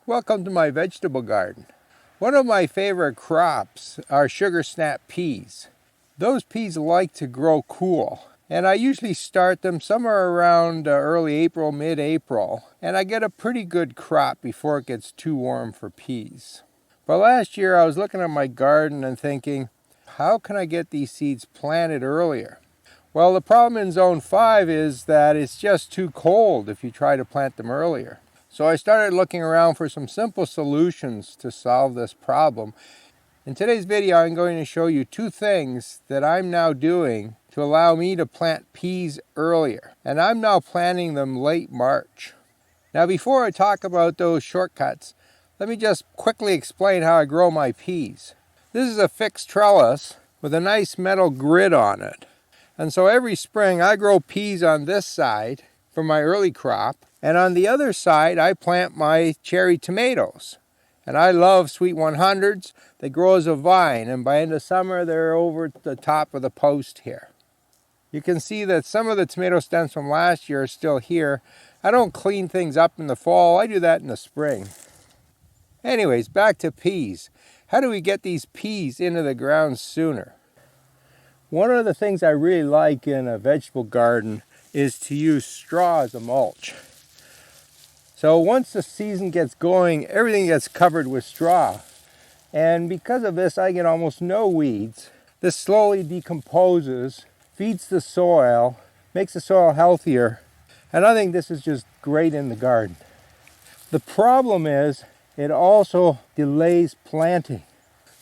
Welcome to my vegetable garden. One of my favorite crops are sugar snap peas. Those peas like to grow cool, and I usually start them somewhere around early April, mid-April, and I get a pretty good crop before it gets too warm for peas. But last year I was looking at my garden and thinking, how can I get these seeds planted earlier? Well, the problem in Zone 5 is that it's just too cold if you try to plant them earlier. So I started looking around for some simple solutions to solve this problem. In today's video, I'm going to show you two things that I'm now doing to allow me to plant peas earlier. And I'm now planting them late March. Now, before I talk about those shortcuts, let me just quickly explain how I grow my peas. This is a fixed trellis with a nice metal grid on it. And so every spring I grow peas on this side for my early crop. And on the other side, I plant my cherry tomatoes. And I love Sweet 100s. They grow as a vine, and by end of summer, they're over at the top of the post here. You can see that some of the tomato stems from last year are still here. I don't clean things up in the fall. I do that in the spring. Anyways, back to peas. How do we get these peas into the ground sooner? One of the things I really like in a vegetable garden is to use straw as a mulch. So once the season gets going, everything gets covered with straw. And because of this, I get almost no weeds. This slowly decomposes, feeds the soil, makes the soil healthier. And I think this is just great in the garden. The problem is, it also delays planting.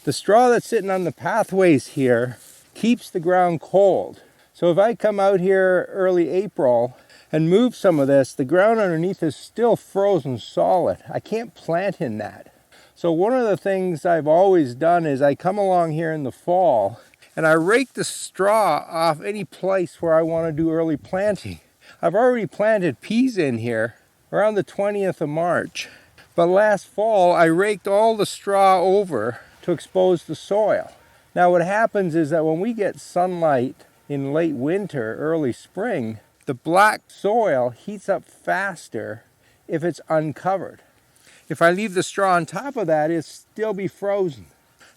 The straw that's sitting on the pathways here keeps the ground cold. So if I come out here early April and move some of this, the ground underneath is still frozen solid. I can't plant in that. So one of the things I've always done is I come along here in the fall and I rake the straw off any place where I want to do early planting. I've already planted peas in here around the 20th of March. But last fall I raked all the straw over to expose the soil. Now what happens is that when we get sunlight in late winter, early spring, the black soil heats up faster if it's uncovered. If I leave the straw on top of that, it'll still be frozen.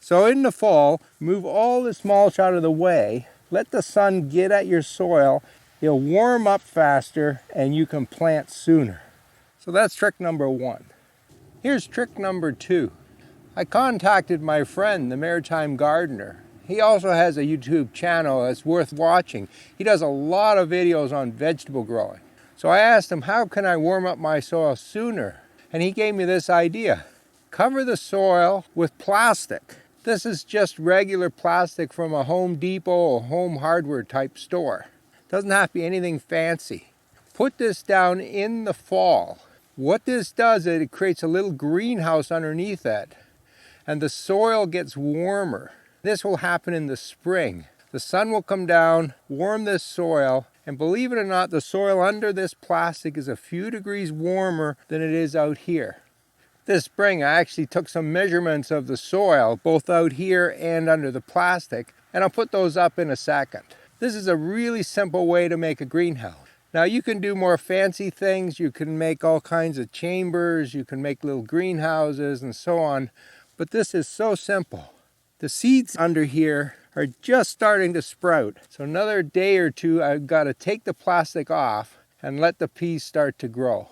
So in the fall, move all this mulch out of the way, let the sun get at your soil, it'll warm up faster and you can plant sooner. So that's trick number one. Here's trick number two. I contacted my friend, the Maritime Gardener. He also has a YouTube channel that's worth watching. He does a lot of videos on vegetable growing. So I asked him, how can I warm up my soil sooner? And he gave me this idea. Cover the soil with plastic. This is just regular plastic from a Home Depot or home hardware type store. Doesn't have to be anything fancy. Put this down in the fall. What this does is it creates a little greenhouse underneath it, and the soil gets warmer. This will happen in the spring. The sun will come down, warm this soil, and believe it or not, the soil under this plastic is a few degrees warmer than it is out here. This spring, I actually took some measurements of the soil, both out here and under the plastic, and I'll put those up in a second. This is a really simple way to make a greenhouse. Now you can do more fancy things. You can make all kinds of chambers, you can make little greenhouses and so on, but this is so simple. The seeds under here are just starting to sprout. So another day or two, I've got to take the plastic off and let the peas start to grow.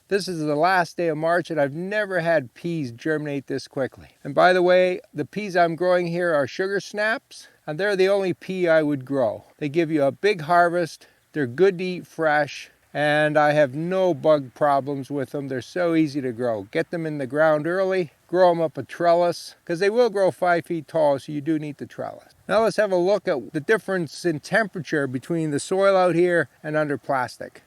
This is the last day of March and I've never had peas germinate this quickly. And by the way, the peas I'm growing here are sugar snaps, and they're the only pea I would grow. They give you a big harvest, they're good to eat fresh, and I have no bug problems with them. They're so easy to grow. Get them in the ground early, grow them up a trellis, because they will grow 5 feet tall, so you do need the trellis. Now let's have a look at the difference in temperature between the soil out here and under plastic.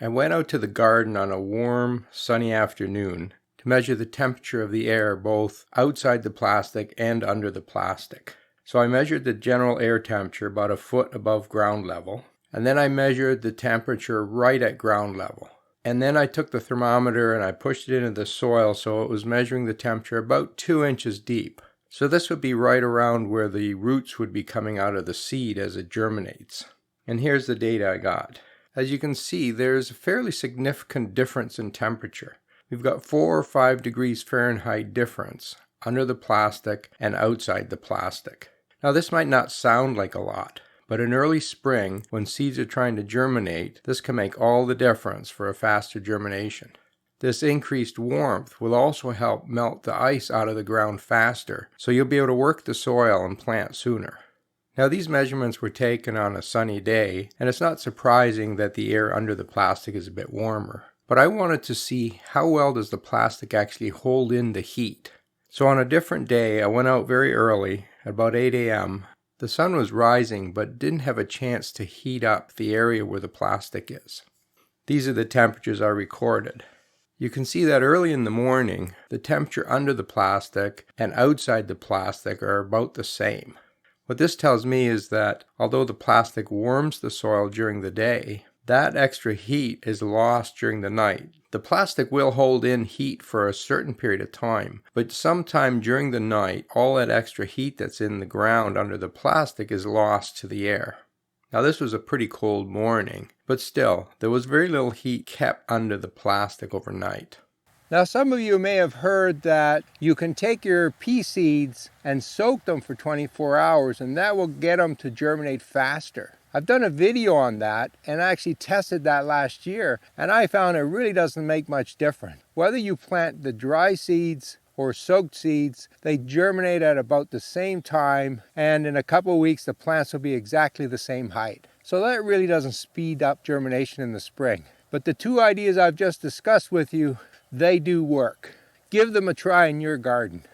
I went out to the garden on a warm, sunny afternoon to measure the temperature of the air both outside the plastic and under the plastic. So I measured the general air temperature about a foot above ground level, and then I measured the temperature right at ground level. And then I took the thermometer and I pushed it into the soil so it was measuring the temperature about 2 inches deep. So this would be right around where the roots would be coming out of the seed as it germinates. And here's the data I got. As you can see, there's a fairly significant difference in temperature. We've got 4 or 5 degrees Fahrenheit difference under the plastic and outside the plastic. Now this might not sound like a lot, but in early spring, when seeds are trying to germinate, this can make all the difference for a faster germination. This increased warmth will also help melt the ice out of the ground faster, so you'll be able to work the soil and plant sooner. Now these measurements were taken on a sunny day, and it's not surprising that the air under the plastic is a bit warmer. But I wanted to see how well does the plastic actually hold in the heat. So on a different day, I went out very early, at about 8 a.m. The sun was rising, but didn't have a chance to heat up the area where the plastic is. These are the temperatures I recorded. You can see that early in the morning, the temperature under the plastic and outside the plastic are about the same. What this tells me is that although the plastic warms the soil during the day, that extra heat is lost during the night. The plastic will hold in heat for a certain period of time, but sometime during the night, all that extra heat that's in the ground under the plastic is lost to the air. Now this was a pretty cold morning, but still, there was very little heat kept under the plastic overnight. Now some of you may have heard that you can take your pea seeds and soak them for 24 hours and that will get them to germinate faster. I've done a video on that and I actually tested that last year and I found it really doesn't make much difference. Whether you plant the dry seeds or soaked seeds, they germinate at about the same time, and in a couple of weeks the plants will be exactly the same height. So that really doesn't speed up germination in the spring. But the 2 ideas I've just discussed with you, they do work. Give them a try in your garden.